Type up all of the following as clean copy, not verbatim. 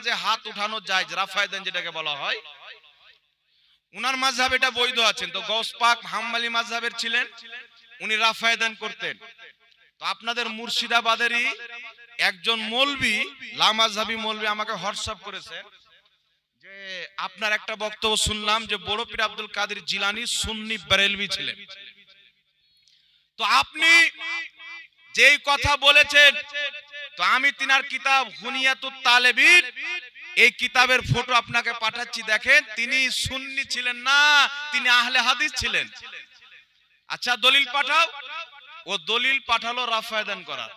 নামাজে হাত উঠানো যায়, রাফায়েদান যেটাকে বলা হয়, উনার মাযহাব এটা বৈধ আছেন। তো গৌস পাক হাম্বলি মাযহাবের ছিলেন, উনি রাফায়েদান করতেন। তো আপনাদের মুর্শিদাবাদেরই একজন মৌলভী, লামাযহাবী মৌলভী আমাকে হোয়াটসঅ্যাপ করেছেন যে আপনার একটা বক্তব্য শুনলাম যে বড় পীর আব্দুল কাদের জিলানী সুন্নি বেরেলভী ছিলেন। তো আপনি যেই কথা বলেছেন, তো আমি তিনার কিতাব হুনিয়াতুত তালেবিন, এই কিতাবের ফটো আপনাকে পাঠাচ্ছি, দেখেন তিনি সুন্নি ছিলেন না, তিনি আহলে হাদিস ছিলেন। আচ্ছা দলিল পাঠাও। ও দলিল পাঠালো রাফায়েদান করার,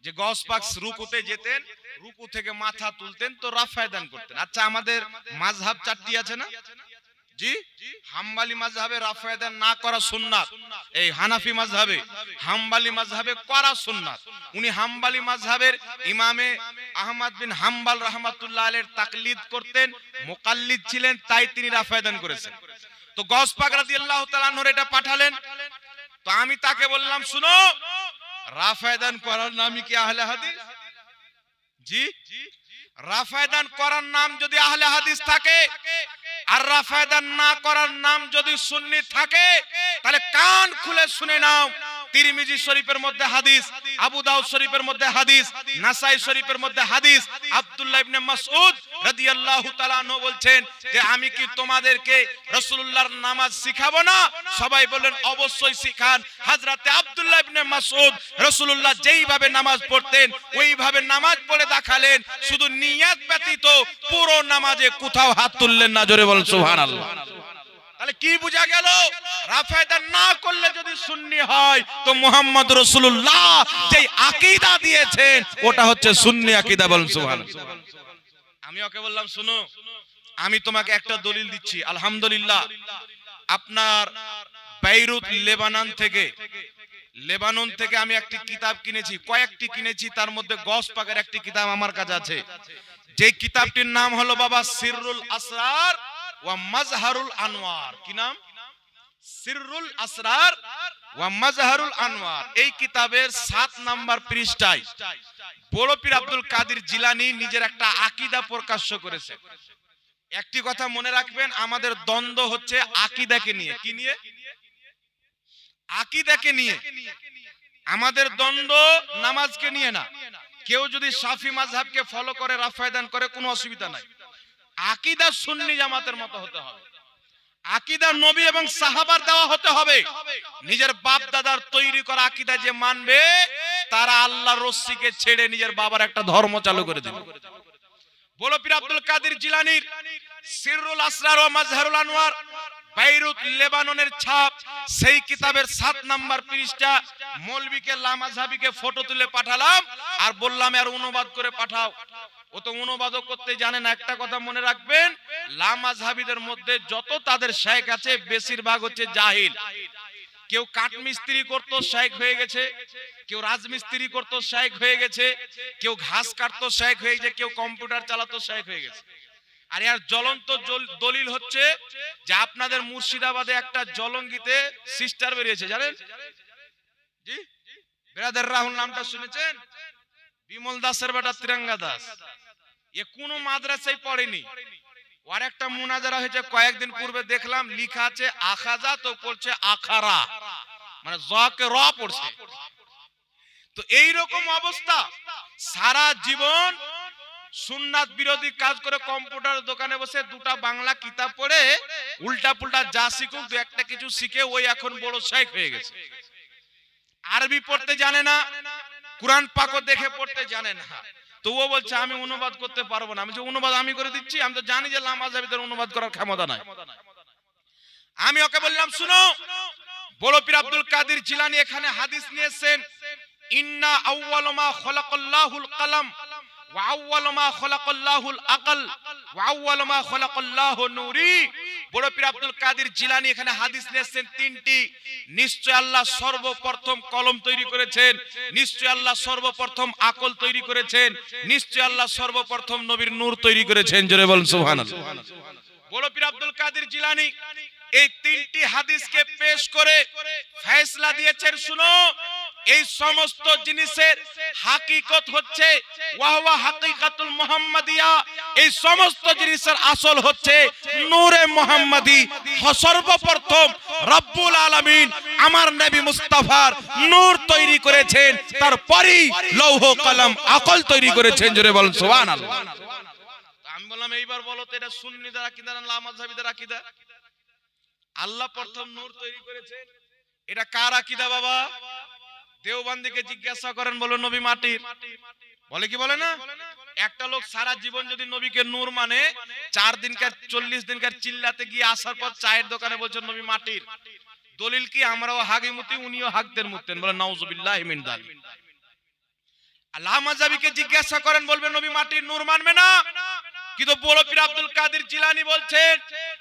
যে গৌস পাক রুকুতে যেতেন, রুকু থেকে মাথা তুলতেন, তো রাফায়েদান করতেন। আচ্ছা আমাদের মাযহাব চারটি আছে না জি? হাম্বলি মাযহাবে রাফায়েদান না করা সুন্নাত, এই হানাফি মাযহাবে, হাম্বলি মাযহাবে করা সুন্নাত। উনি হাম্বলি মাযহাবের ইমামে আহমদ বিন হাম্বল রাহমাতুল্লাহ আলাইহির তাকলিদ করতেন, মুকাল্লিদ ছিলেন, তাই তিনি রাফায়েদান করেছেন। তো গৌস পাক রাদিয়াল্লাহু তাআলা আনহু এটা পাঠালেন। তো আমি তাকে বললাম, শুনো, রাফায়েদান করার নামই কি আহলে হাদিস? জি, রাফায়েদান করার নাম যদি আহলে হাদিস থাকে আর রাফায়েদান না করার নাম যদি সুন্নি থাকে, তাহলে কান খুলে শুনে নাও, তিরমিজি শরীফের মধ্যে হাদিস, আবু দাউদ শরীফের মধ্যে হাদিস, নাসাই শরীফের মধ্যে হাদিস, আব্দুল্লাহ ইবনে মাসউদ রাদিয়াল্লাহু তাআলা আনহু বলছেন যে আমি কি তোমাদেরকে রাসূলুল্লাহর নামাজ শিখাবো না? সবাই বললেন অবশ্যই শিখান। হযরতে আব্দুল্লাহ ইবনে মাসউদ রাসূলুল্লাহ যেইভাবে নামাজ পড়তেন ওইভাবে নামাজ পড়ে দেখালেন, শুধু নিয়াত ব্যতীত পুরো নামাজে কোথাও হাত তুললেন না। জোরে বল সুবহানাল্লাহ। তাহলে কি বোঝা গেল? রাফায়েদান না করলে যদি সুন্নি হয়, তো মুহাম্মদ রাসূলুল্লাহ যেই আকীদা দিয়েছেন ওটা হচ্ছে সুন্নি আকীদা। বল সুবহানাল্লাহ। আমি ওকে বললাম, শুনো, আমি তোমাকে একটা দলিল দিচ্ছি। আলহামদুলিল্লাহ, আপনার বেইরুত লেবানন থেকে আমি একটি কিতাব কিনেছি, কয়েকটি কিনেছি, তার মধ্যে গৌস পাকের একটি কিতাব আমার কাছে আছে। যে কিতাবটির নাম হলো বাবা সিররুল আসরার ওয়া মাজহারুল আনওয়ার। কি নাম? সিররুল আসরার ওয়া মাজহারুল আনওয়ার। এই কিতাবের 7 নাম্বার পৃষ্ঠায় বড় পীর আব্দুল কাদের জিলানী নিজের একটা আকীদা প্রকাশ করেছে। একটি কথা মনে রাখবেন, আমাদের দ্বন্দ্ব হচ্ছে আকীদাকে নিয়ে। কি নিয়ে? আকীদাকে নিয়ে। আমাদের দ্বন্দ্ব নামাজকে নিয়ে না। কেউ যদি শাফি মাযহাবকে ফলো করে, রাফায়েদান করে, কোনো অসুবিধা নাই। আকীদা সুন্নি জামাতের মতো হতে হবে। আকীদা নবী এবং সাহাবার দেওয়া হতে হবে। নিজের বাপ দাদার তৈরি করা আকীদা যে মানবে, তারা আল্লাহর রস্সিকে ছেড়ে নিজের বাবার একটা ধর্ম চালু করে দেবে। বড় পীর আব্দুল কাদের জিলানীর সিররুল আসরার ওয়া মাজহারুল আনওয়ার, বেইরুত লেবাননের ছাপ, সেই কিতাবের 7 নাম্বার পৃষ্ঠা মৌলভীকে লামাযহাবীকে ফটো তুলে পাঠালাম আর বললাম এর অনুবাদ করে পাঠাও। ও তো অনুবাদও করতে জানে না। একটা কথা মনে রাখবেন, লামাযহাবীদের মধ্যে যত তাদের শাইখ আছে বেশিরভাগ হচ্ছে জাহিল। কেউ কাঠ মিস্ত্রি করতো, শাইখ হয়ে গেছে, কেউ রাজমিস্ত্রি করতো, শাইখ হয়ে গেছে, কেউ ঘাস কাটতো, শাইখ হয়ে গেছে, কেউ কম্পিউটার চালাতো, শাইখ হয়ে গেছে। আর এর জ্বলন্ত দলিল হচ্ছে যে আপনাদের মুর্শিদাবাদে একটা জলঙ্গিতে সিস্টার বেরিয়েছে, জানেন? জি, ব্রাদার রাহুল নামটা শুনেছেন? বিমল দাসের বেটা তিরঙ্গা দাস। এ কোনো মাদ্রাসায় পড়েনি। আর একটা মুনাজারা হয়েছে কয়েকদিন পূর্বে, দেখলাম লেখা আছে আখাজা, তো পড়ছে আখারা, মানে জকে র পড়ছে। তো এই রকম অবস্থা। সারা জীবন সুন্নাত বিরোধী কাজ করে কম্পিউটার দোকানে বসে দুটা বাংলা কিতাব পড়ে উল্টা পুল্টা যা শিখুক, দু একটা কিছু শিখে ওই এখন বড় শাইখ হয়ে গেছে। আরবি পড়তে জানে না, কুরআন পাকও দেখে পড়তে জানে না। তো ও বলছে আমি অনুবাদ করতে পারবো না। আমি যে অনুবাদ আমি করে দিচ্ছি, আমি তো জানি যে লামাযহাবীদের অনুবাদ করার ক্ষমতা নাই। আমি ওকে বললাম, শুনো, বড় পীর আব্দুল কাদের জিলানী এখানে হাদিস নিয়েছেন, ইন্না আউয়ালু মা খালাকাল্লাহুল কলম ওয়া আউয়ালু মা খালাকাল্লাহুল আকল ওয়া আউয়ালু মা খালাকাল্লাহু নূরি। বড় পীর আব্দুল কাদের জিলানী এখানে হাদিস নিয়েছেন 3টি। নিশ্চয় আল্লাহ সর্বপ্রথম কলম তৈরি করেছেন, নিশ্চয় আল্লাহ সর্বপ্রথম আকল তৈরি করেছেন, নিশ্চয় আল্লাহ সর্বপ্রথম নবীর নূর তৈরি করেছেন। জোরে বলুন সুবহানাল্লাহ। বড় পীর আব্দুল কাদের জিলানী এই 3টি হাদিসকে পেশ করে ফয়সালা দিয়েছেন, শুনো, এই সমস্ত জিনিসের হাকিকত হচ্ছে ওয়াহুয়া হাকিকাতুল মুহাম্মাদিয়া, এই সমস্ত জিনিসের আসল হচ্ছে নূরে মুহাম্মাদি। সর্বপ্রথম রব্বুল আলামিন আমার নবী মুস্তাফার নূর তৈরি করেছেন, তারপরেই লৌহ কলম আকল তৈরি করেছেন। জোরে বলেন সুবহানাল্লাহ। আমি বললাম এইবার বলো তো এটা সুন্নিদের আকীদা না লামাযহাবীদের আকীদা? আল্লাহ প্রথম নূর তৈরি করেছেন, এটা কার আকীদা বাবা? দেওবন্দীকে জিজ্ঞাসা করেন, বলো নবী মাটির। বলে কি বলে না? একটা লোক সারা জীবন যদি নবীকে নূর মানে 4 দিনকার 40 দিনকার চিল্লাতে গিয়ে আসার পর চায়ের দোকানে বলছেন নবী মাটির, দলিল কি? আমরাও হাগি মুতি, উনিও হাগদের মুততেন। বলে নাউযুবিল্লাহি মিন যালিক। লামাযহাবীকে জিজ্ঞাসা করেন, বলবে নবী মাটির, নূর মানবে না। কিন্তু বড় পীর আব্দুল কাদের জিলানী বলছেন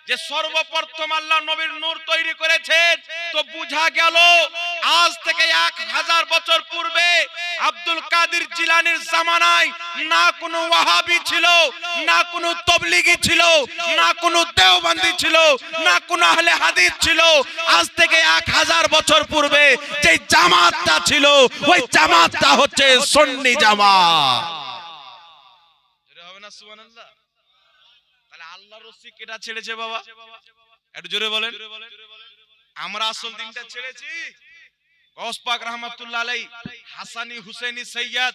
যে সর্বপ্রথম আল্লাহ নবীর নূর তৈরি করেছেন। তো বুঝা গেল আজ থেকে 1000 বছর পূর্বে আব্দুল কাদের জিলানীর জামানায় না কোনো ওয়াহাবি ছিল, না কোনো তবলিগি ছিল, না কোনো দেওবন্দি ছিল, না কোনো আহলে হাদিস ছিল। আজ থেকে 1000 বছর পূর্বে যে জামাতটা ছিল, ওই জামাতটা হচ্ছে সুন্নি জামাত। জোরে হবে না সুবহানাল্লাহ? তাহলে আল্লাহর রসি কেটা ছেড়েছে বাবা? একটু জোরে বলেন। আমরা আসল দিনটা ছেড়েছি। গৌস পাক রাহমাতুল্লাহ আলাইহি হাসানি হুসাইনি সৈয়দ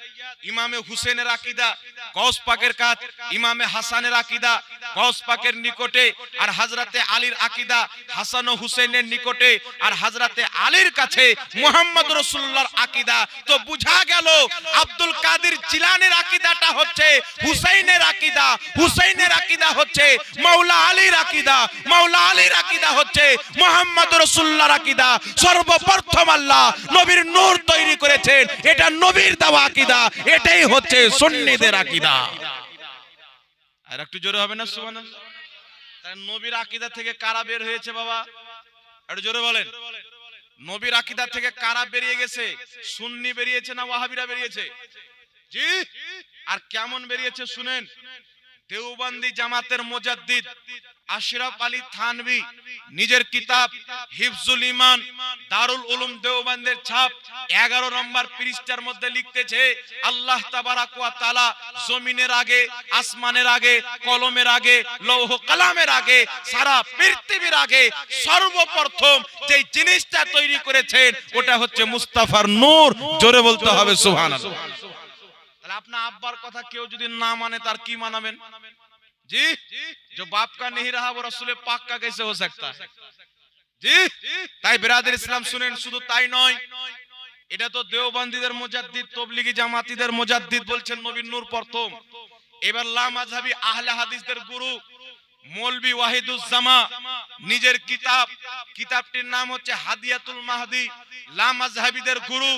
ইমামে হুসেনের আকীদা, গৌস পাকের কাজ ইমামে হাসানের আকীদা গৌস পাকের নিকটে, আর হযরতে আলীর আকীদা হাসান ও হুসেনের নিকটে, আর হযরতে আলীর কাছে মুহাম্মদ রাসূলুল্লাহর আকীদা। তো বুঝা গেল আব্দুল কাদের জিলানীর আকীদাটা হচ্ছে হুসাইনের আকীদা, হুসাইনের আকীদা হচ্ছে মাওলা আলীর আকীদা, মাওলা আলীর আকীদা হচ্ছে মুহাম্মদ রাসূলুল্লাহর আকীদা। সর্বপ্রথম আল্লাহ নবীর নূর তৈরি করেছেন, এটা নবীর দেওয়া আকীদা, এটাই হচ্ছে সুন্নিদের আকীদা। আর একটু জোরে হবে না সুবহানাল্লাহ? তাহলে নবীর আকীদা থেকে কারা বের হয়েছে বাবা? একটু জোরে বলেন। নবীর আকীদা থেকে কারা বেরিয়ে গেছে? সুন্নি বেরিয়েছে না ওয়াহাবিরা বেরিয়েছে? জি। আর কেমন বেরিয়েছে শুনেন। দেওবন্দি জামাতের মুজাদ্দিদ আশরাফ আলী থানভী নিজের কিতাব হিফজুল ঈমান দারুল উলুম দেওবন্দের ছাপ 11 নম্বর পৃষ্ঠার মধ্যে লিখতেছে, আল্লাহ তাবারাক ওয়া তাআলা জমিনের আগে, আসমানের আগে, কলমের আগে, লৌহ কলমের আগে, সারা পৃথিবীর আগে সর্বপ্রথম যে জিনিসটা তৈরি করেছেন ওটা হচ্ছে মুস্তাফার নূর। জোরে বলতে হবে সুবহানাল্লাহ। তাহলে আপনার আব্বার কথা কেউ যদি না মানে তার কি মানাবেন? जी जो बाप का नहीं रहा वो रसूल पाक का कैसे हो सकता है? जी তাই বিরাদর ইসলাম শুনেন, শুধু তাই নয়, এটা তো দেওবন্দীদের মুজাদ্দিদ, তবলিগি জামাতীদের মুজাদ্দিদ বলছেন নবীর নূর প্রথম। এবার লামাযহাবী আহলে হাদিসদের গুরু মৌলভী ওয়াহিদুজ্জামা নিজের কিতাব, কিতাবটির নাম হচ্ছে হাদিয়াতুল মাহদি। লামাযহাবীদের গুরু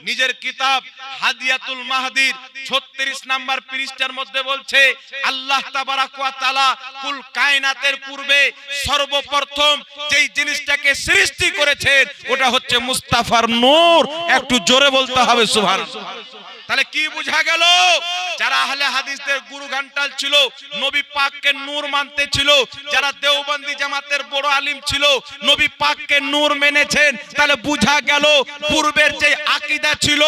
নিজের কিতাব হাদিয়াতুল মাহদির 36 নম্বর পৃষ্ঠার মধ্যে বলছে, আল্লাহ তাবারাক ওয়া তাআলা কুল কায়নাতের পূর্বে সর্বপ্রথম যেই জিনিসটাকে সৃষ্টি করেছেন ওটা হচ্ছে মুস্তাফার নূর। একটু জোরে বলতে হবে সুবহানাল্লাহ। তাহলে কি বুঝা গেল? যারা আহলে হাদিসদের গুরু ঘন্টাল ছিল, নবী পাককে নূর মানতে ছিল, যারা দেওবন্দি জামাতের বড় আলিম ছিল, নবী পাককে নূর মেনেছেন। তাহলে বুঝা গেল পূর্বের যে আকীদা ছিল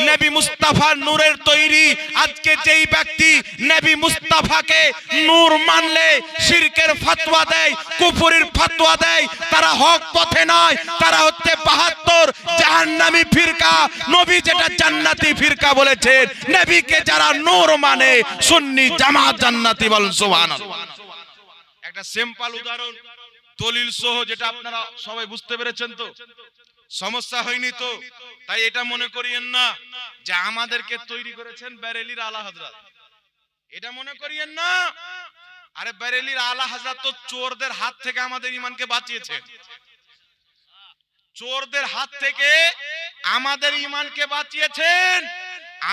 নবী মুস্তাফার নূরের তৈরি, আজকে যেই ব্যক্তি নবী মুস্তাফাকে নূর মানলে শিরকের ফতোয়া দেয়, কুফরির ফতোয়া দেয়, তারা হক পথে নয়, তারা হচ্ছে 72 জাহান্নামী ফিরকা। নবী যেটা জান্নাতি ফিরকা বলেছেন, নবীকে যারা নূর মানে সুন্নি জামাত জান্নাতি বলেন সুবহানাল্লাহ। একটা সিম্পল উদাহরণ দলিল সহ, যেটা আপনারা সবাই বুঝতে পেরেছেন তো, সমস্যা হয়নি তো? তাই এটা মনে করিয়েন না যে আমাদেরকে তৈরি করেছেন বেরেলির আলা হযরত, এটা মনে করিয়েন না। আরে বেরেলির আলা হযরত তো চোরদের হাত থেকে আমাদের ঈমানকে বাঁচিয়েছেন, চোরদের হাত থেকে আমাদের ঈমানকে বাঁচিয়েছেন।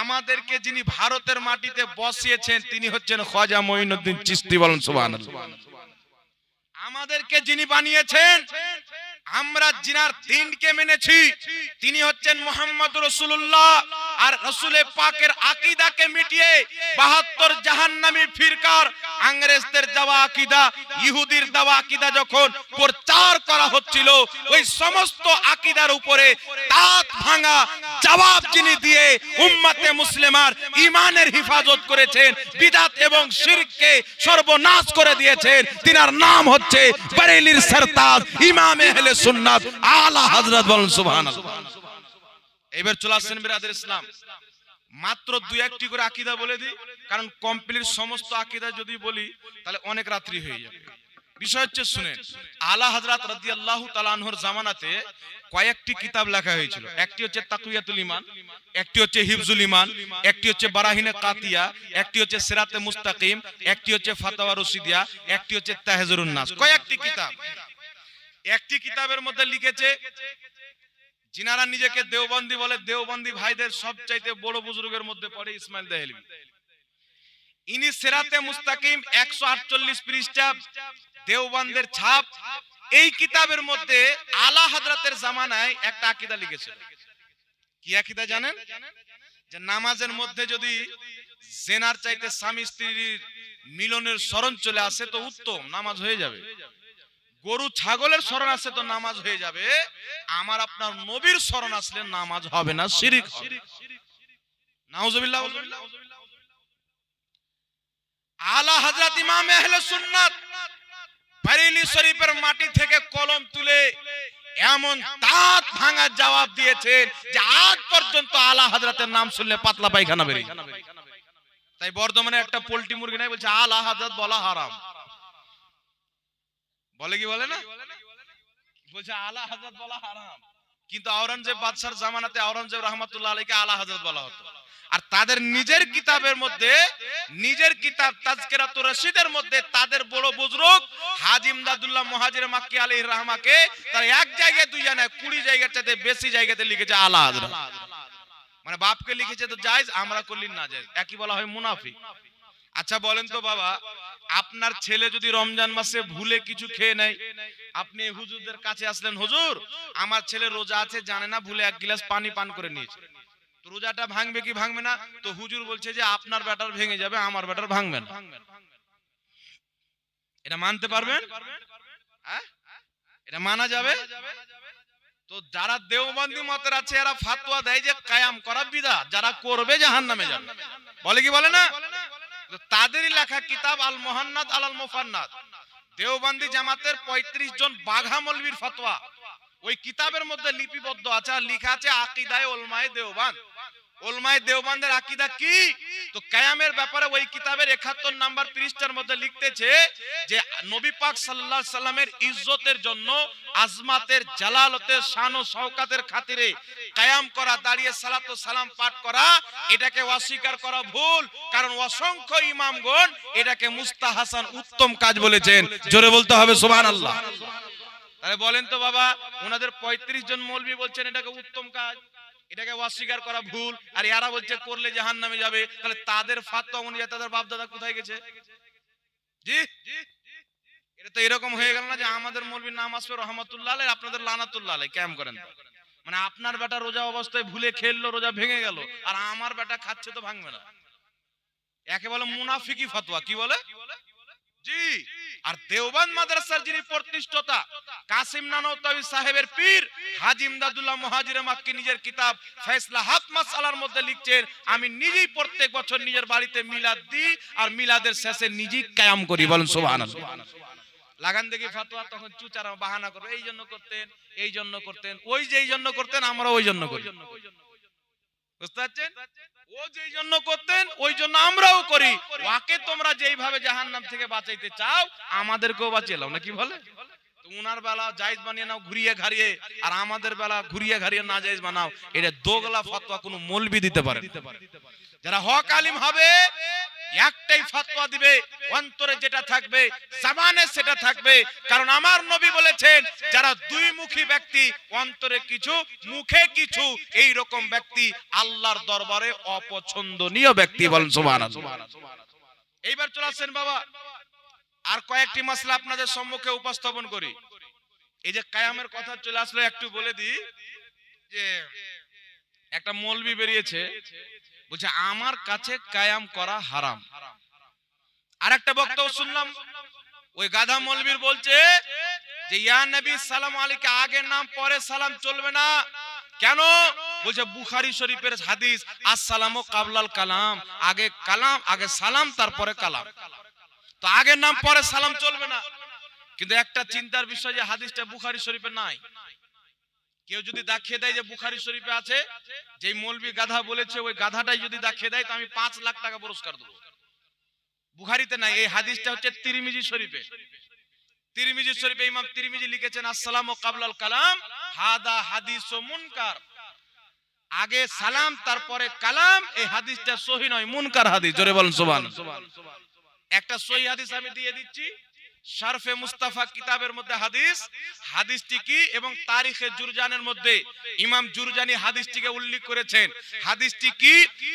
আমাদেরকে যিনি ভারতের মাটিতে বসিয়েছেন তিনি হচ্ছেন খাজা মঈনুদ্দিন চিশতি বলেন সুবহানাল্লাহ। আমাদেরকে যিনি বানিয়েছেন, আমরা জিনার দিনকে মেনেছি, তিনি হচ্ছেন মুহাম্মদ রাসূলুল্লাহ। আর রাসূলে পাকের আকীদাকে মিটিয়ে 72 জাহান্নামী ফিরকার ইংরেজদের দেওয়া আকীদা, ইহুদির দেওয়া আকীদা যখন প্রচার করা হচ্ছিল, ওই সমস্ত আকীদার উপরে দাঁত ভাঙা জবাব যিনি দিয়ে উম্মতে মুসলিমার ঈমানের হিফাজত করেছেন, বিদআত এবং শিরককে সর্বনাশ করে দিয়েছেন, তিনার নাম হচ্ছে বরেলির সরতাজ ইমাম আহলে সুন্নাত আলা হযরত বলেন সুবহানাল্লাহ। এবার চলে আসেন বিরাদর ইসলাম, মাত্র দুই একটি করে আকীদা বলে দিই, কারণ কমপ্লিট সমস্ত আকীদা যদি বলি তাহলে অনেক রাত্রি হয়ে যাবে। বিষয় হচ্ছে শুনেন, আলা হযরত রাদিয়াল্লাহু তাআলা আনহুর জামানাতে কয়েকটি কিতাব লেখা হয়েছিল। একটি হচ্ছে তাকওয়াতুল ঈমান, একটি হচ্ছে হিফজুল ঈমান, একটি হচ্ছে বারাহিনে কাতিয়া, একটি হচ্ছে সিরাতে মুস্তাকিম, একটি হচ্ছে ফাতাওয়া রশিদিয়া, একটি হচ্ছে তাহজিরুন নাস। কয়েকটি কিতাব। একটি কিতাবের মধ্যে লিখেছে যিনারা নিজেকে দেওবন্দি বলে, দেওবন্দি ভাইদের সবচাইতে বড় বুজুর্গের মধ্যে পড়ে ইসমাইল দেহলভী। ইনি সিরাতে মুস্তাকিম 148 পৃষ্ঠা, দেওবন্দের ছাপ। এই কিতাবের মধ্যে আলা হযরতের জামানায় একটা আকীদা লিখেছিল। কি আকীদা জানেন? যে নামাজের মধ্যে যদি জেনার চাইতে স্বামী স্ত্রীর মিলনের স্মরণ চলে আসে তো উত্তম, নামাজ হয়ে যাবে। গরু ছাগলের স্মরণ আসে তো নামাজ হয়ে যাবে, আমার আপনার নবীর স্মরণ আসলে নামাজ হবে না, শিরক হবে। নাউজুবিল্লাহ। আলা হযরত ইমাম আহলে সুন্নাত বরেলি শরীফের মাটি থেকে কলম তুলে এমন দাঁত ভাঙা জবাব দিয়েছেন যে আজ পর্যন্ত আলা হযরতের নাম শুনলে পাতলা পায়খানা বেরিয়ে। তাই বর্ধমানে একটা পোল্ট্রি মুরগি নাই, বলছে আলা হযরত বলা হারাম। বলে কি বলে না, বলছে আলা হযরত বলা হারাম। কিন্তু আওরঙ্গজেব বাদশার জামানাতে আওরঙ্গজেব রাহমাতুল্লাহ আলাইহিকে আলা হযরত বলা হতো। আর তাদের নিজের কিতাবের মধ্যে, নিজের কিতাব তাজকিরাতুর রশিদের মধ্যে তাদের বড় বুজুর্গ হাজী ইমদাদুল্লাহ মুহাজির মাক্কি আলাইহির রাহমাকে তারা এক জায়গায় দুই জায়গায় 20 জায়গার চাইতে বেশি জায়গাতে লিখেছে আলা হযরত। মানে বাপকে লিখেছে তো জায়েজ, আমরা করলি না জায়েজ, একই বলা হয় মুনাফিক। আচ্ছা বলেন তো বাবা, আপনার ছেলে যদি রমজান মাসে ভুলে কিছু খেয়ে নেয়, আপনি হুজুরদের কাছে আসলেন, হুজুর আমার ছেলে রোজা আছে জানে না, ভুলে এক গ্লাস পানি পান করে নিয়েছে, তো রোজাটা ভাঙবে কি ভাঙবে না? তো হুজুর বলছে যে আপনার ব্যাটার ভেঙে যাবে, আমার ব্যাটার ভাঙবে না। এটা মানতে পারবেন? এটা মানা যাবে? তো যারা দেওবন্দি মতের আছে এরা ফতোয়া দেয় যে কায়াম করা বিদআত, যারা করবে জাহান্নামে যাবে। বলে কি বলে না? তাদেরই লেখা কিতাব আল মুহান্নাদ আলাল মুফান্নাদ, দেওবন্দি জামাতের 35 জন বাঘা মৌলবীর ফতোয়া ওই কিতাবের মধ্যে লিপিবদ্ধ আছে, আর লেখা আছে আকীদায়ে উলামায়ে দেওবন্দ। উলামায়ে দেওবন্দের আকীদা কি? তো কিয়ামের ব্যাপারে ওই কিতাবের 71 নাম্বার পৃষ্ঠার মধ্যে লিখতেছে যে নবী পাক সাল্লাল্লাহু আলাইহি সাল্লামের ইজ্জতের জন্য, আজমাতের, জালালতের, শান ও শওকাতের খাতিরে কিয়াম করা, দাঁড়িয়ে সালাত ও সালাম পাঠ করা, এটাকে অস্বীকার করা ভুল, কারণ অসংখ্য ইমামগণ এটাকে মুস্তাহাসান উত্তম কাজ বলেছেন। জোরে বলতে হবে সুবহানাল্লাহ। তাহলে বলেন তো বাবা, ওনাদের 35 জন মৌলবী বলছেন এটাকে উত্তম কাজ, এটাকে অস্বীকার করা ভুল, আর এরা বলছে করলে জাহান্নামে যাবে, তাহলে তাদের ফাতোয়া অনুযায়ী তাদের বাপ দাদা কোথায় গেছে? জি, এটা তো এরকম হয়ে গেল না যে আমাদের মৌলবী নামাজ পড়ে রহমাতুল্লাহ আলাইহি, আপনাদের লানাতুল্লাহ আলাইহি, কেমন করেন? মানে আপনার বেটা রোজা অবস্থায় ভুলে খেললো, রোজা ভেঙে গেল, আর আমার বেটা খাচ্ছে তো ভাঙবে না। একে বলে মুনাফিকি ফতোয়া। কি বলে? জি। আর দেওবন্দ মাদ্রাসার যিনি প্রতিষ্ঠাতা কাসিম নানওতাবি সাহেবের পীর হাজী ইমদাদুল্লাহ মুহাজির মাক্কি নিজের কিতাব ফয়সলা হাত মাসআলার মধ্যে লিখছেন, আমি নিজেই প্রত্যেক বছর নিজের বাড়িতে মিলাদ দিই, আর মিলাদের শেষে নিজেই কিয়াম করি। বলেন সুবহানাল্লাহ। লাগান দেখি ফতোয়া, তখন চুচারা বাহানা করবে, এই জন্য করতেন, এই জন্য করতেন, ওই যে এই জন্য করতেন, আমরা ওই জন্য করি। বুঝতে পারছেন? ও যেই জন্য করতেন ওই জন্য আমরাও করি। ওকে তোমরা যেইভাবে জাহান্নাম থেকে বাঁচাইতে চাও আমাদেরকেও বাঁচিয়ে নাও, নাকি বলে? তো উনার বেলা জায়েজ বানিয়ে নাও ঘুরিয়ে ঘাড়িয়ে, আর আমাদের বেলা ঘুরিয়ে ঘাড়িয়ে না জায়েজ বানাও। এটা দোগলা ফতোয়া কোনো মৌলবি দিতে পারে না। যারা হক আলিম হবে একটাই ফতোয়া দিবে, অন্তরে যেটা থাকবে জবানে সেটা থাকবে। কারণ আমার নবী বলেছেন যারা দুই মুখী ব্যক্তি, অন্তরে কিছু মুখে কিছু, এই রকম ব্যক্তি আল্লাহর দরবারে অপছন্দনীয় ব্যক্তি। বলেন সুবহানাল্লাহ। এইবার চলে আসেন বাবা, আর কয়েকটি মাসলা আপনাদের সম্মুখে উপস্থাপন করি। এই যে কিয়ামের কথা চলে আসলো, একটু বলে দিই যে একটা মৌলবি বেরিয়েছে, বলছে আমার কাছে কায়াম করা হারাম। আর একটা বক্তব্য শুনলাম, ওই গাধা মৌলবীর বলছে যে ইয়া নবী সালাম আলাইকে আগের নাম পরে সালাম চলবে না। কেন? বলছে বুখারী শরীফের হাদিস আসসালামু কাবলাল কালাম, আগে কালাম, আগে সালাম, তারপরে কালাম। তো আগের নাম পরে সালাম চলবে না। কিন্তু একটা চিন্তার বিষয় যে হাদিসটা বুখারী শরীফে নাই। কেউ যদি দেখিয়ে দেয় যে বুখারী শরীফে আছে, যেই মৌলবী গাধা বলেছে ওই গাধাটাই যদি দেখিয়ে দেয় তো আমি 5 লাখ টাকা পুরস্কার দেব। বুখারীতে নাই, এই হাদিসটা হচ্ছে তিরমিজি শরীফে। তিরমিজি শরীফে ইমাম তিরমিজি লিখেছেন আসসালামু কাবলাল কালাম হাদা হাদিসু মুনকার, আগে সালাম তারপরে কালাম, এই হাদিসটা সহিহ নয়, মুনকার হাদিস। জোরে বলেন সুবহানাল্লাহ। একটা সহিহ হাদিস আমি দিয়ে দিচ্ছি, শারফে মুস্তাফা কিতাবের মধ্যে হাদিস, হাদিসটি কি এবং তারিখে জুরজানের মধ্যে ইমাম জুরজানি হাদিসটিকে উল্লেখ করেছেন। হাদিসটি কি?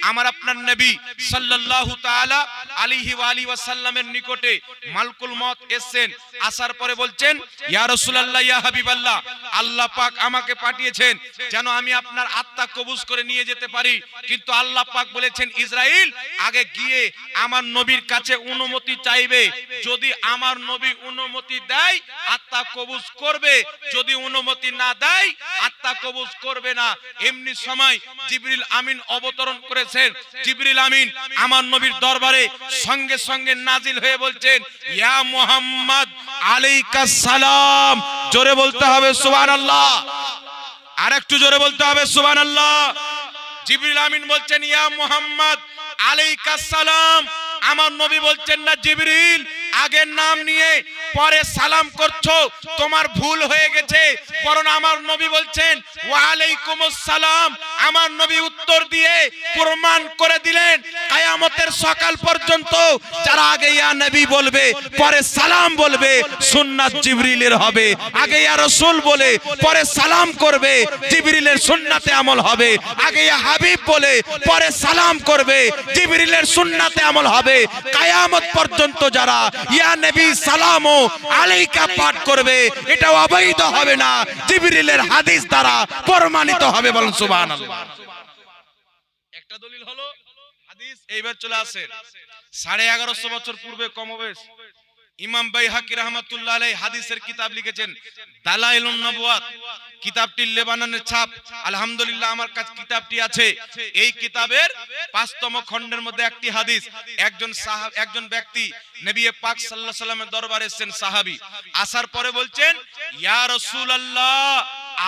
আমার আপনার নবী সাল্লাল্লাহু তাআলা আলাইহি ওয়া আলিহি ওয়াসাল্লামের নিকটে মালকুল মউত এসেছেন, আসার পরে বলছেন ইয়া রাসূলুল্লাহ ইয়া হাবিবাল্লাহ, আল্লাহ পাক আমাকে পাঠিয়েছেন যেন আমি আপনার আত্মা কবজ করে নিয়ে যেতে পারি। কিন্তু আল্লাহ পাক বলেছেন ইসরাইল আগে গিয়ে আমার নবীর কাছে অনুমতি চাইবে, যদি আমার নবী অনুমতি দেয় আত্মা কবজ করবে, যদি অনুমতি না দেয় আত্মা কবজ করবে না। এমনি সময় জিবরিল আমিন অবতরণ করেছেন। জিবরিল আমিন আমার নবীর দরবারে সঙ্গে সঙ্গে নাজিল হয়ে বলছেন ইয়া মুহাম্মদ আলাইকাস সালাম। জোরে বলতে হবে সুবহানাল্লাহ, আর একটু জোরে বলতে হবে সুবহানাল্লাহ। জিবরিল আমিন বলছেন ইয়া মুহাম্মদ আলাইকাস সালাম। আমার নবী বলছেন না জিবরিল আগের নাম নিয়ে পরে সালাম করছো, তোমার ভুল হয়ে গেছে। বরং আমার নবী বলছেন ওয়া আলাইকুমুস সালাম। আমার নবী উত্তর দিয়ে প্রমাণ করে দিলেন কিয়ামতের সকাল পর্যন্ত যারা আগে ইয়া নবী বলবে পরে সালাম বলবে সুন্নাত জিবরিলের হবে। আগে ইয়া রাসূল বলে পরে সালাম করবে, জিবরিলের সুন্নাতে আমল হবে। আগে ইয়া হাবিব বলে পরে সালাম করবে, জিবরিলের সুন্নাতে আমল হবে। কিয়ামত পর্যন্ত যারা ইয়া নবী সালামু আলাইকা পাঠ করবে এটা অবৈধ হবে না, জিবরিলের হাদিস দ্বারা প্রমাণিত হবে। বলেন সুবহানাল্লাহ। একটা দলিল হলো হাদিস। এইবার চলে আসেন 1150 বছর পূর্বে কমবেশ ইমাম বাইহাকি রাহমাতুল্লাহ আলাইহি হাদিসের কিতাব লিখেছেন দালাইলুন নবুয়াত। কিতাবটি লেবাননের ছাপ। আলহামদুলিল্লাহ আমার কাছে কিতাবটি আছে। এই কিতাবের 5তম খণ্ডের মধ্যে একটি হাদিস, একজন ব্যক্তি নবী পাক সাল্লাল্লাহু আলাইহি সাল্লামের দরবারে এসেছেন, সাহাবী। আসার পরে বলছেন ইয়া রাসূলুল্লাহ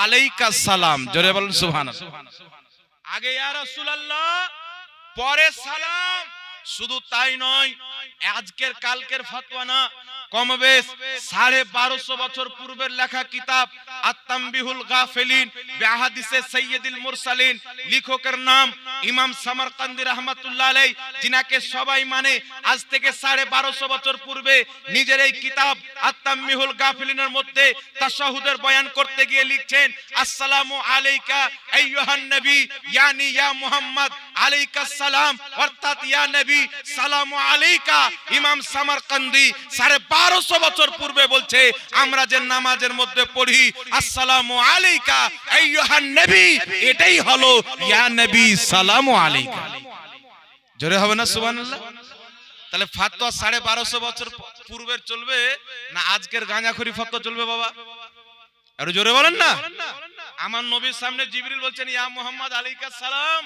আলাইকাস সালাম। জোরে বলেন সুবহানাল্লাহ। আগে ইয়া রাসূলুল্লাহ পরে সালাম। শুধু তাই নয়, আজকের কালকের ফতোয়া না, কমবেশ 1250 বছর পূর্বের লেখা কিতাব আত-তানবিহুল গাফিলিন বিআহাদিসে সাইয়্যিদুল মুরসালিন, লেখকের নাম ইমাম সামারকান্দি রাহমাতুল্লাহ আলাইহি, যিনাকে সবাই মানে। আজ থেকে 1250 বছর পূর্বে নিজের এই কিতাব আত-তানবিহুল গাফিলিনের মধ্যে তাশাহুদের বয়ান করতে গিয়ে লিখছেন আসসালামু আলাইকা আইয়ুহান নবী, ইয়ানি ইয়া মুহাম্মদ আলাইকাস সালাম, অর্থাৎ ইয়া নবী সালামু আলাইকা। ইমাম সামারকান্দি 1250 বছর পূর্বে বলছে আমরা যে নামাজের মধ্যে পড়ি আসসালামু আলাইকা আইয়ুহান নবী, এটাই হলো ইয়া নবী সালামু আলাইকা। জোরে হবে না সুবহানাল্লাহ? তাহলে ফতোয়া 1250 বছর পূর্বের চলবে না আজকের গাঁজাখড়ি ফতোয়া চলবে বাবা? আর জোরে বলেন না। আমার নবীর সামনে জিবরিল বলছেন ইয়া মুহাম্মদ আলাইকাস সালাম।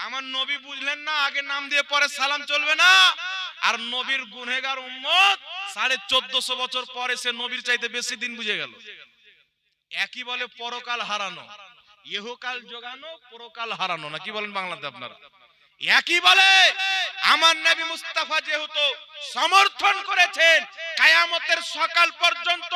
আমার নবী বুঝলেন না আগে নাম দিয়ে পরে সালাম চলবে না। আর নবীর গুনহেগার উম্মত 1450 বছর পরে সে নবীর চাইতে বেশি দিন বুঝে গেল। একই বলে পরকাল হারানো, ইহকাল জোগানো, পরকাল হারানো, না কি বলেন বাংলাতে আপনারা? একই বলে। আমার নবী মুস্তাফা যেহেতু সমর্থন করেছেন কিয়ামতের সকাল পর্যন্ত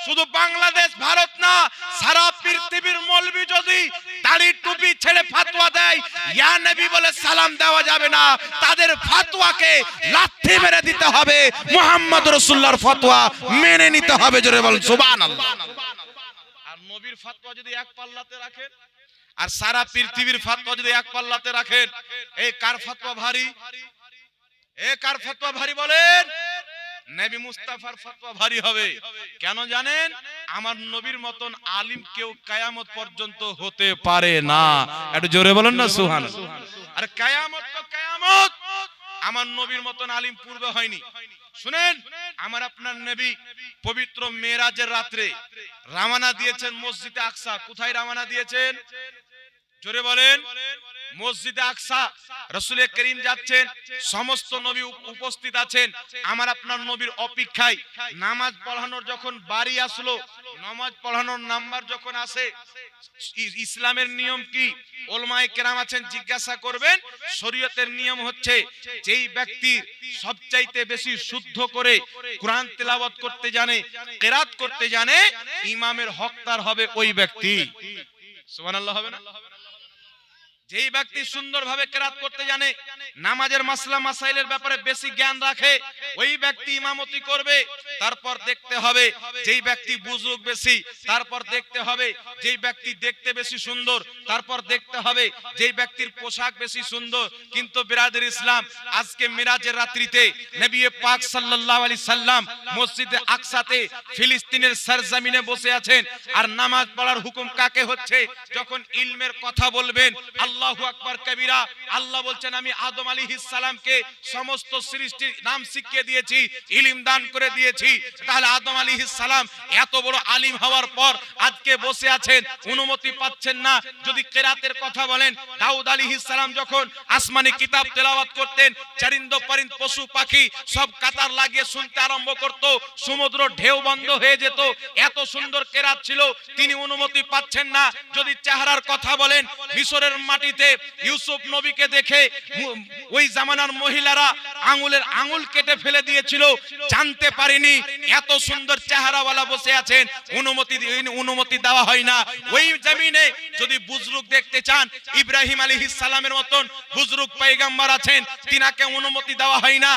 শুধু বাংলাদেশ ভারত না সারা পৃথিবীর মৌলবি যদি দাড়ি টুপি ছেড়ে ফতোয়া দেয় ইয়া নবী বলে সালাম দেওয়া যাবে না, তাদের ফতোয়াকে লাথি মেরে দিতে হবে, মুহাম্মদ রাসূলুল্লাহর ফতোয়া মেনে নিতে হবে। জোরে বলেন সুবহানাল্লাহ। আর নবীর ফতোয়া যদি এক পাল্লাতে রাখেন আর সারা পৃথিবীর ফতোয়া যদি এক পাল্লাতে রাখেন, এই কার ফতোয়া ভারী? কার ফতোয়া ভারী বলেন? নবী মুস্তাফার ফতোয়া ভারী হবে। কেন জানেন? আমার নবীর মতন আলিম কেউ কিয়ামত পর্যন্ত হতে পারে না। একটু জোরে বলেন না সুবহানাল্লাহ। আর কিয়ামত তো কিয়ামত, আমার নবীর মতন আলিম পূর্বে হয়নি। শুনেন, আমার আপনার নবী পবিত্র মেরাজের রাত্রে রওনা দিয়েছেন মসজিদে আকসা। কোথায় রওনা দিয়েছেন? জোরে বলেন। মসজিদে আকসা রাসূল করিম যাচ্ছেন, সমস্ত নবী উপস্থিত আছেন। আমার আপনার নবীর অপেক্ষায় নামাজ পড়ানোর যখন বাড়ি আসলো, নামাজ পড়ানোর নাম্বার যখন আসে, ইসলামের নিয়ম কি উলামায়ে কেরাম আছেন জিজ্ঞাসা করবেন। শরীয়তের নিয়ম হচ্ছে যেই ব্যক্তি সবচাইতে বেশি শুদ্ধ করে কোরআন তেলাওয়াত করতে জানে, কিরাত করতে জানে, ইমামের হকদার হবে ওই ব্যক্তি। সুবহানাল্লাহ হবে না? যেই ব্যক্তি সুন্দরভাবে কিরাত করতে জানে, নামাজের মাসলা মাসাইলের ব্যাপারে বেশি জ্ঞান রাখে, ওই ব্যক্তি ইমামতি করবে। তারপর দেখতে হবে যেই ব্যক্তি বুজুর্গ বেশি, তারপর দেখতে হবে যেই ব্যক্তি দেখতে বেশি সুন্দর, তারপর দেখতে হবে যেই ব্যক্তির পোশাক বেশি সুন্দর। কিন্তু বিরাদর ইসলাম, আজকে মিরাজের রাত্রিতে নবী পাক সাল্লাল্লাহু আলাইহি সাল্লাম মসজিদে আকসাতে ফিলিস্তিনের সরজমিনে বসে আছেন। আর নামাজ পড়ার হুকুম কাকে হচ্ছে? যখন ইলমের কথা বলবেন, আল্লাহু আকবার কবিরা, আল্লাহ বলছেন আমি আদম আলাইহিস সালামকে সমস্ত সৃষ্টির নাম শিখিয়ে দিয়েছি, ইলম দান করে দিয়েছি। তাহলে আদম আলাইহিস সালাম এত বড় আলিম হওয়ার পর আজকে বসে আছেন, অনুমতি পাচ্ছেন না। যদি কিরাতের কথা বলেন, দাউদ আলাইহিস সালাম যখন আসমানি কিতাব তেলাওয়াত করতেন, চারিন্দ পারিন্দ পশু পাখি সব কাতার লাগিয়ে শুনতে আরম্ভ করত, সমুদ্র ঢেউ বন্ধ হয়ে যেত, এত সুন্দর কিরাত ছিল। তিনি অনুমতি পাচ্ছেন না। যদি চেহারার কথা বলেন, মিশরের মাটিতে ইউসুফ নবীকে দেখে ওই জামানার মহিলারা আঙ্গুলের আঙ্গুল কেটে ফেলে দিয়েছিল, জানতে পারেনি এত সুন্দর চেহারাওয়ালা বসে আছেন, অনুমতি দেওয়া হয় না। ওই জমিনে যদি বুজরুগ দেখতে চান, ইব্রাহিম আলাইহিস সালামের মতন বুজরুগ পয়গম্বর আছেন, তিনাকে অনুমতি দেওয়া হয় না।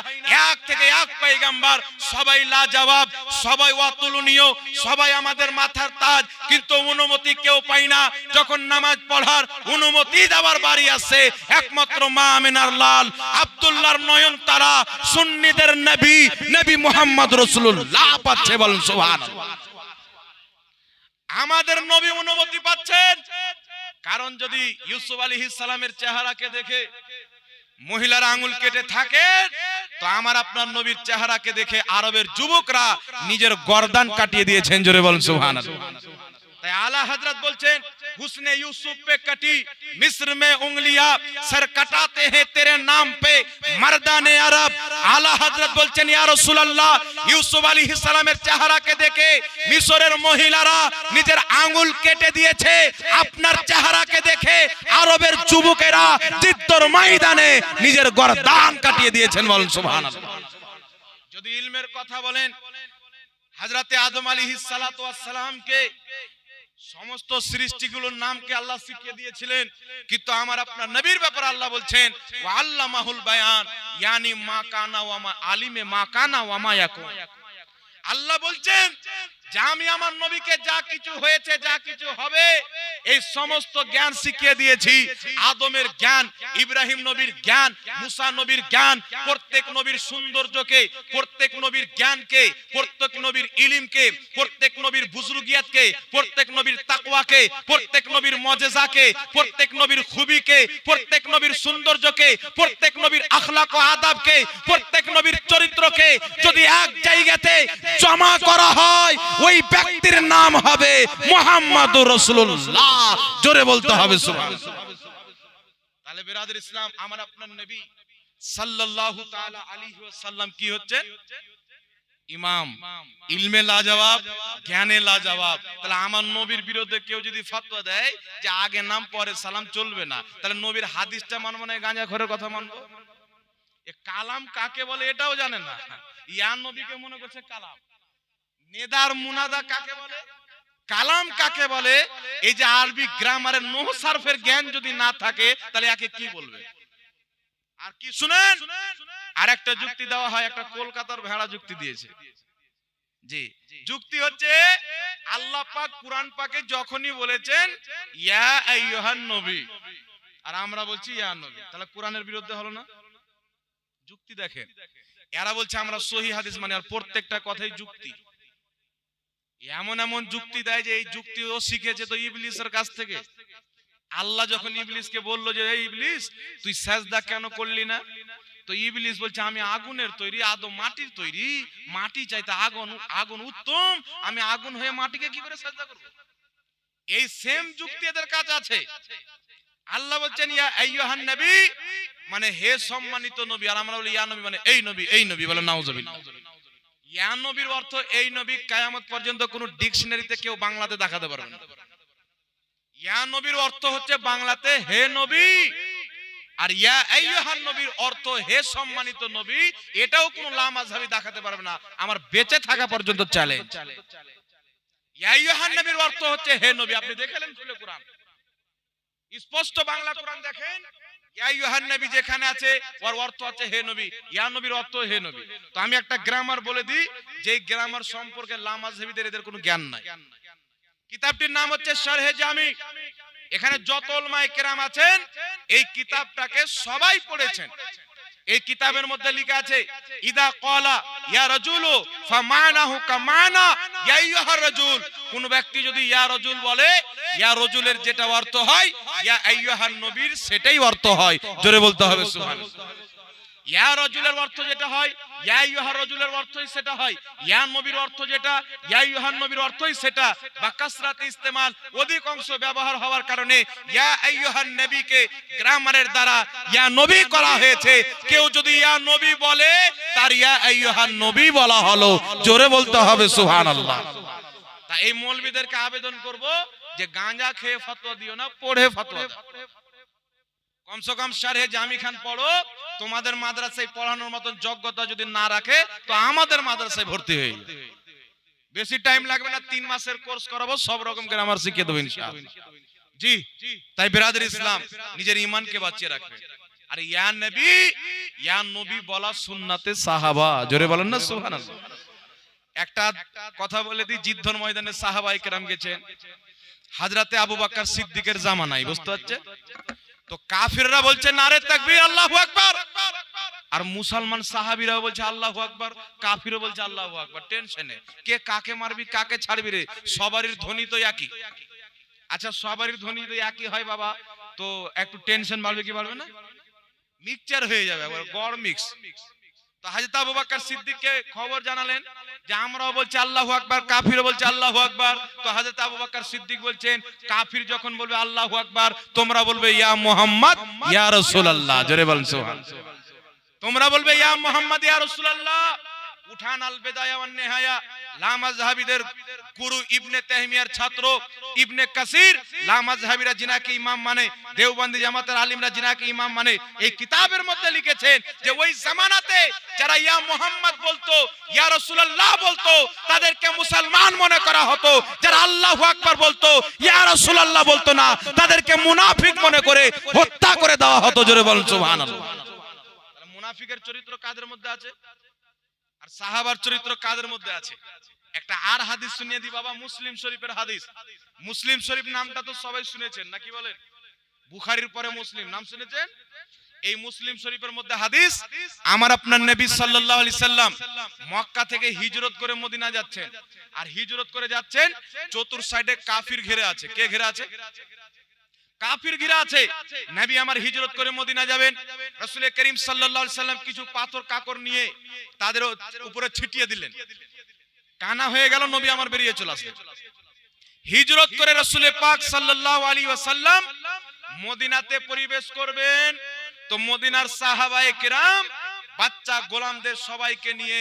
এক থেকে এক পয়গম্বর, সবাই লাজবাব, সবাই অতুলনীয়, সবাই আমাদের মাথার তাজ, কিন্তু অনুমতি কেউ পায় না। যখন নামাজ পড়ার অনুমতি দেওয়ার বাড়ি আছে, একমাত্র মা আমিনার লাল আব্দুল্লাহর নয়নতারা সুন্নিদের নবী নবী মুহাম্মদ রাসূলুল্লাহ পাচ্ছে। বলেন সুবহানাল্লাহ। আমাদের নবী অনুমতি পাচ্ছেন, কারণ যদি ইউসুফ আলাইহিস সালামের চেহারাকে দেখে মহিলারা আঙ্গুল কেটে থাকে, তো আমার আপনার নবীর চেহারাকে দেখে আরবের যুবকরা নিজের গর্দান কাটিয়ে দিয়েছেন। জোরে বলেন সুবহানাল্লাহ। তাই আলা হযরত বলছেন, हुस्ने यूसुफ पे कटी मिस्र में उंगलियां, सर कटाते हैं तेरे नाम पे मर्दाने अरब। आला हजरत বলছেন, ইয়া রাসূলুল্লাহ, ইউসুফ আলাইহিস সালামের চেহারাকে দেখে মিশরের মহিলারা নিজের আঙ্গুল কেটে দিয়েছে, আপনার চেহারাকে দেখে আরবের যুবকেরা জিদ্দর ময়দানে নিজের গর্দান কাটিয়ে দিয়েছেন। বলেন সুবহানাল্লাহ। যদি ইলমের কথা বলেন, হযরতে আদম আলাইহিস সালাতু ওয়াস সালামকে সমস্ত সৃষ্টিগুলোর নামকে আল্লাহ শিখিয়ে দিয়েছিলেন, কিন্তু আমার আপনার নবীর ব্যাপারে আল্লাহ বলছেন ওয়া আল্লামাহুল বায়ান, ইয়ানি মা কানা ওয়া মা আলিমে মা কানা ওয়া মা ইয়াকুন। আল্লাহ বলছেন যে আমি আমার নবীকে যা কিছু হয়েছে, যা কিছু হবে, এই সমস্ত জ্ঞান শিখিয়ে দিয়েছি। আদমের জ্ঞান, ইব্রাহিম নবীর জ্ঞান, মুসা নবীর জ্ঞান, প্রত্যেক নবীর সৌন্দর্যকে, প্রত্যেক নবীর জ্ঞানকে, প্রত্যেক নবীর ইলমকে, প্রত্যেক নবীর বুজুর্গিয়াতকে, প্রত্যেক নবীর তাকওয়াকে, প্রত্যেক নবীর মুজিজাকে, প্রত্যেক নবীর খুবিকে, প্রত্যেক নবীর সৌন্দর্যকে, প্রত্যেক নবীর আখলাক ও আদাবকে, প্রত্যেক নবীর চরিত্রকে যদি এক জায়গাতে জমা করা হয়, ওই ব্যক্তির নাম হবে মুহাম্মাদুর রাসূলুল্লাহ। জোরে বলতে হবে সুবহানাল্লাহ। তাহলে বিরাদর ইসলাম, আমার আপনার নবী সাল্লাল্লাহু তাআলা আলাইহি ওয়াসাল্লাম কি হচ্ছে? ইমাম, ইলমে লাজবাব, জ্ঞানে লাজবাব। তাহলে আমার নবীর বিরুদ্ধে কেউ যদি ফতোয়া দেয় যে আগে নাম পরে সালাম চলবে না, তাহলে নবীর হাদিসটা মানব না, গাঁজাখোরের কথা মানবো? এ কালাম কাকে বলে এটাও জানে না। ইয়া নবীকে মনে করছে কালাম। নেদার মুনাদা কাকে বলে, কালাম কাকে বলে? এই যে আরবি গ্রামারের নহ সারফের জ্ঞান যদি না থাকে, তাহলে একে কি বলবে? আর কি শুনেন, আর একটা যুক্তি দেওয়া হয়, একটা কলকাতার ভেড়া যুক্তি দিয়েছে। জি, যুক্তি হচ্ছে আল্লাহ পাক কুরআন পাকে যখনই বলেছেন ইয়া আইয়ুহান নবী, আর আমরা বলছি ইয়া নবী, তাহলে কোরআনের বিরুদ্ধে হলো না? যুক্তি দেখেন, এরা বলছে আমরা সহি হাদিস মানে, আর প্রত্যেকটা কথাই যুক্তি। এমন এমন যুক্তি দেয় যে এই যুক্তি ও শিখেছে তো ইবলিসের কাছ থেকে। আল্লাহ যখন ইবলিসকে বললো যে এই ইবলিস তুই সাজদা কেন করলি না, তো ইবলিস বলছে আমি আগুনের তৈরি, আদম মাটির তৈরি, মাটি চাইতে আগুন, আগুন উত্তম, আমি আগুন হয়ে মাটিকে কি করে সাজদা করব? এই সেম যুক্তি এদের কাছে আছে। আল্লাহ বলছেন ইয়া আইয়ুহান নবী মানে হে সম্মানিত নবী, আর আমরা বলি ইয়া নবী মানে এই নবী, এই নবী বলে নাউজুবিল্লাহ। ইয়া নবীর অর্থ এই নবী কিয়ামত পর্যন্ত কোনো ডিকশনারিতে কেউ বাংলাতে দেখাতে পারবে না। ইয়া নবীর অর্থ হচ্ছে বাংলাতে হে নবী, আর ইয়া আইয়ুহান নবীর অর্থ হে সম্মানিত নবী, এটাও কোনো লা মাযহাবী দেখাতে পারবে না আমার বেঁচে থাকা পর্যন্ত চ্যালেঞ্জ। ইয়া আইয়ুহান নবীর অর্থ হচ্ছে হে নবী। আপনি দেখলেন খুলে কোরআন, স্পষ্ট বাংলা কোরআন দেখেন, ইয়া আইয়ুহান নবী যেখানে আছে ওর অর্থ আছে হে নবী, ইয়া নবীর অর্থ হে নবী। তো আমি একটা গ্রামার বলে দিই, যে গ্রামার সম্পর্কে লা মাযহাবীদের এদের কোনো জ্ঞান নাই। কিতাবটির নাম হচ্ছে শারহে জামি। এখানে যত উলামায়ে কেরাম আছেন এই কিতাবটাকে সবাই পড়েছেন। এই কিতাবের মধ্যে লেখা আছে ইদা ক্বালা ইয়া রাজুলু ফামানাহু কামানা ইয়া আইয়ুহার রাজুল, কোন ব্যক্তি যদি ইয়া রাজুল বলে, ইয়া রাজুলের যেটা অর্থ হয় ইয়া আইয়ুহান নবীর সেটাই অর্থ হয়। জোরে বলতে হবে সুবহানাল্লাহ। ইয়া রাজুলের অর্থ যেটা হয় ইয়া আইয়ুহার রাজুলের অর্থই সেটা হয়, ইয়া নবীর অর্থ যেটা ইয়া আইয়ুহান নবীর অর্থই সেটা। বা কাসরাত ইস্তেমাল অধিকাংশ ব্যবহার হওয়ার কারণে ইয়া আইয়ুহান নবীকে গ্রামারের দ্বারা ইয়া নবী করা হয়েছে। কেউ যদি ইয়া নবী বলে তার ইয়া আইয়ুহান নবী বলা হলো। জোরে বলতে হবে সুবহানাল্লাহ। তা এই মৌলবীদেরকে আবেদন করব যে গাঁজা খেয়ে ফতোয়া দিও না, পড়ে ফতোয়া দাও। কমসে কম শারহে জামি খান পড়ো। তোমাদের মাদ্রাসায় পড়ানোর মতন যোগ্যতা যদি না রাখে তো আমাদের মাদ্রাসায় ভর্তি হয়ে যাবে। বেশি টাইম লাগবে না, 3 মাসের কোর্স করাবো, সব রকম গ্রামার শিখিয়ে দেবো ইনশাআল্লাহ। জি, তাই বিরাদর ইসলাম নিজের ঈমানকে বাঁচিয়ে রাখবে। আর ইয়া নবী, ইয়া নবী বলা সুন্নাতে সাহাবা। জোরে বলেন না সুবহানাল্লাহ। একটা কথা বলে দিই, জিদ্দর ময়দানে সাহাবায়ে কেরাম গেছেন হযরতে আবু বকর সিদ্দিকের জামানায়, বুঝতে পারছেন? তো কাফিররা বলছে নারে তাকবীর আল্লাহু আকবার, আর মুসলমান সাহাবীরা বলছে আল্লাহু আকবার, কাফিরও বলছে আল্লাহু আকবার। টেনশনে কে কাকে মারবি কাকে ছাড়বি রে, সবারই ধ্বনি তো একই। আচ্ছা সবারই ধ্বনি তো একই হয় বাবা, তো একটু টেনশন বাড়বে কি বাড়বে না? মিক্সচার হয়ে যাবে, গড় মিক্স। তো হযরত আবু বকর সিদ্দিককে খবর জানালেন যে আমরাও বলছি আল্লাহু আকবার, কাফিরও বলছে আল্লাহু আকবার। তো হযরত আবু বকর সিদ্দিক বলছেন কাফির যখন বলবে আল্লাহু আকবার, তোমরা বলবে ইয়া মুহাম্মদ ইয়া রাসূলুল্লাহ। জোরে বলেন সুবহানাল্লাহ। তোমরা বলবে ইয়া মুহাম্মদ ইয়া রাসূলুল্লাহ। উঠান আল বিদায়া ওয়ান নিহায়া, লা মাযহাবীদের গুরু ইবনে তাইমিয়ার ছাত্র ইবনে কাসির, লা মাযহাবীরা জিনাকে ইমাম মানে, দেওবন্দি জামাতের আলিমরা জিনাকে ইমাম মানে, এই কিতাবের মধ্যে লিখেছেন যে ওই জামানাতে যারা ইয়া মুহাম্মদ বলতো, ইয়া রাসূলুল্লাহ বলতো, তাদেরকে মুসলমান মনে করা হতো। যারা আল্লাহু আকবার বলতো, ইয়া রাসূলুল্লাহ বলতো না, তাদেরকে মুনাফিক মনে করে হত্যা করে দেওয়া হতো। জোরে বলেন সুবহানাল্লাহ। তাহলে মুনাফিকের চরিত্র কাদের মধ্যে আছে আর সাহাবার চরিত্র কাদের মধ্যে আছে? একটা আর হাদিস শুনিয়ে দি বাবা, মুসলিম শরীফের হাদিস। মুসলিম শরীফ নামটা তো সবাই শুনেছেন নাকি বলেন? বুখারীর পরে মুসলিম নাম শুনেছেন? এই মুসলিম শরীফের মধ্যে হাদিস, আমার আপনার নবী সাল্লাল্লাহু আলাইহি সাল্লাম মক্কা থেকে হিজরত করে মদিনা যাচ্ছেন, আর হিজরত করে যাচ্ছেন চতুর সাইডে কাফির ঘিরে আছে। কে ঘিরে আছে? কাফির ঘিরে আছে। নবী আমার হিজরত করে মদিনা যাবেন, রাসূল করিম সাল্লাল্লাহু আলাইহি সাল্লাম কিছু পাথর কাকর নিয়ে তাদের উপরে ছিটিয়ে দিলেন, কানা হয়ে গেল, নবী আমার বেরিয়ে চলে আসলেন। হিজরত করে রাসূল পাক সাল্লাল্লাহু আলাইহি ওয়াসাল্লাম মদিনাতে প্রবেশ করবেন। তো মদিনার সাহাবায়ে কেরাম বাচ্চা গোলামদের সবাইকে নিয়ে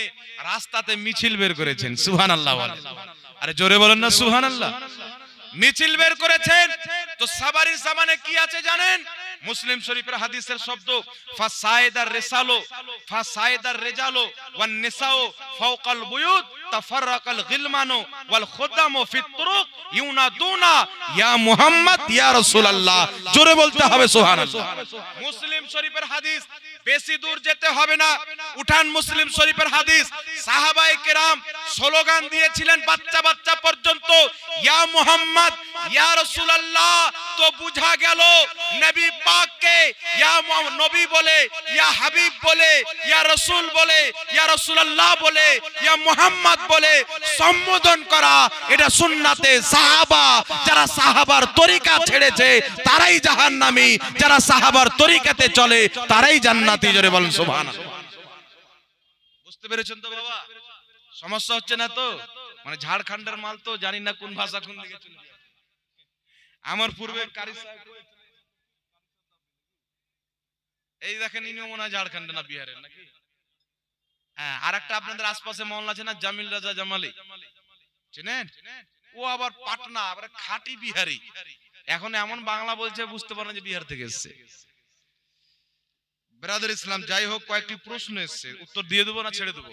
রাস্তাতে মিছিল বের করেছেন। সুবহানাল্লাহ। আরে জোরে বলেন না সুবহানাল্লাহ। মিছিল বের করেছেন। তো সাবারির জামানে কি আছে জানেন? মুসলিম শরীফের হাদিসের শব্দ, ফাসাইদার রিসালো ফাসাইদার রিজালো ওয়ান নিসাও ফাওকাল বুয়ুত তাফাররাকাল গিলমানু ওয়াল খুদামু ফিত তুরুক ইউনাদুনা ইয়া মুহাম্মদ ইয়া রাসূলুল্লাহ। জোরে বলতে হবে সুবহানাল্লাহ। মুসলিম শরীফের হাদিস, বেশি দূর যেতে হবে না, উঠান মুসলিম শরীফের হাদিস। সাহাবায়ে কেরাম স্লোগান দিয়েছিলেন বাচ্চা বাচ্চা পর্যন্ত, ইয়া মুহাম্মদ, ইয়া রাসূলুল্লাহ। তো বুঝা গেল নবী পাককে ইয়া নবী বলে, ইয়া হাবিব বলে, ইয়া রাসূল বলে, ইয়া রাসূলুল্লাহ বলে, ইয়া মুহাম্মদ বলে সম্বোধন করা এটা সুন্নাতে সাহাবা। যারা সাহাবার তরিকা ছেড়েছে তারাই জাহান্নামী, যারা সাহাবার তরিকাতে চলে তারাই জান্নাতি। জোরে বলেন সুবহানাল্লাহ। বুঝতে পেরেছেন তো বাবা? সমস্যা হচ্ছে না তো? মানে ঝাড়খণ্ডের মাল তো জানি না কোন ভাষা কোন দিকে চলে। আমার পূর্বে কারি সাহেব এই দেখেন, ইনিও মনে হয় ঝাড়খণ্ডে না বিহারের নাকি? হ্যাঁ, আর একটা আপনাদের আশপাশে মহল্লা আছে না, জামিল রাজা জামালি, চেনেন? ও আবার পাটনা, আবার খাঁটি বিহারি। এখন এমন বাংলা বলছে বুঝতে পারেন যে বিহার থেকে এসেছে। ব্রাদার ইসলাম, যাই হোক, কয়েকটি প্রশ্ন এসেছে, উত্তর দিয়ে দেবো না ছেড়ে দেবো?